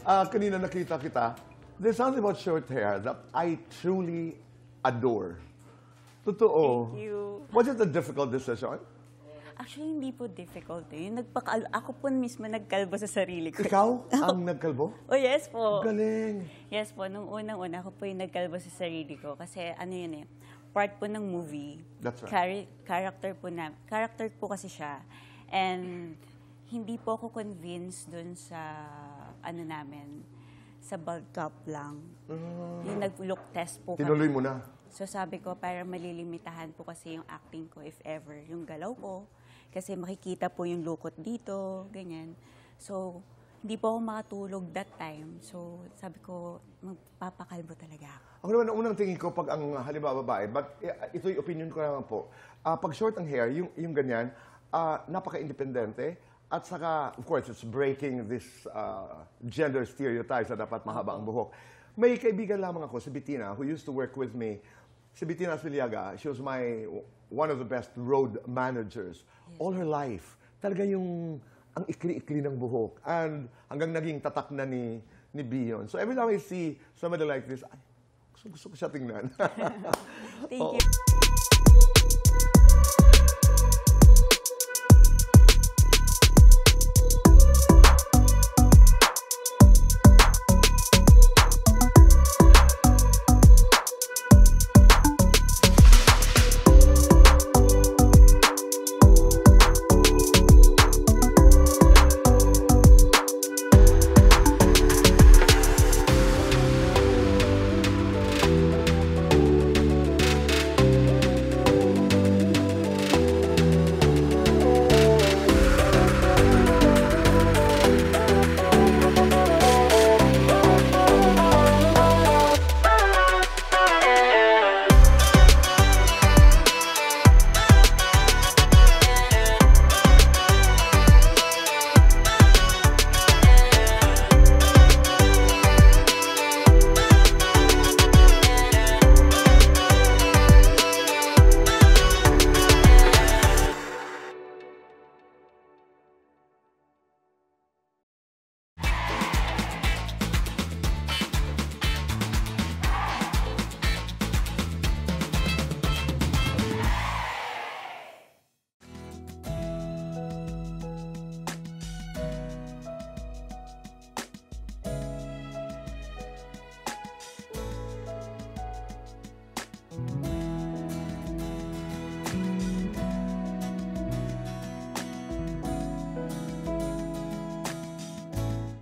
Kanina nakita kita, there's something about short hair that I truly adore. Totoo. Thank you. Was it a difficult decision? Actually, hindi po difficult eh. Ako po mismo nagkalbo sa sarili ko. Ikaw ang nagkalbo? Oh, yes po. Galing. Yes po, nung unang-una ako po yung nagkalbo sa sarili ko. Kasi ano yun eh, part po ng movie. That's right. Character po kasi siya. And hindi po ako convinced dun sa ano namin, sa bald cap lang. Yung nag-look test po Tinuloy kami. mo na. So sabi ko, para malilimitahan po kasi yung acting ko if ever, yung galaw ko. Kasi makikita po yung lukot dito, ganyan. So, hindi po ako makatulog that time. So, sabi ko, magpapakalbo talaga ako. Ako naman, ang unang tingin ko pag ang halimbawa babae, but ito'y opinion ko naman po, pag short ang hair, yung ganyan, napaka-independente, at saka, of course, it's breaking this gender stereotypes na dapat mahaba ang buhok. May kaibigan lamang ako, si Bettina, who used to work with me. Si Bettina Asiliaga, she was one of the best road managers. Yes. All her life, talaga yung ang ikli-ikli ng buhok. And hanggang naging tatak na ni Bion. So every time I see somebody like this, ay, gusto ko siya tingnan. Thank you.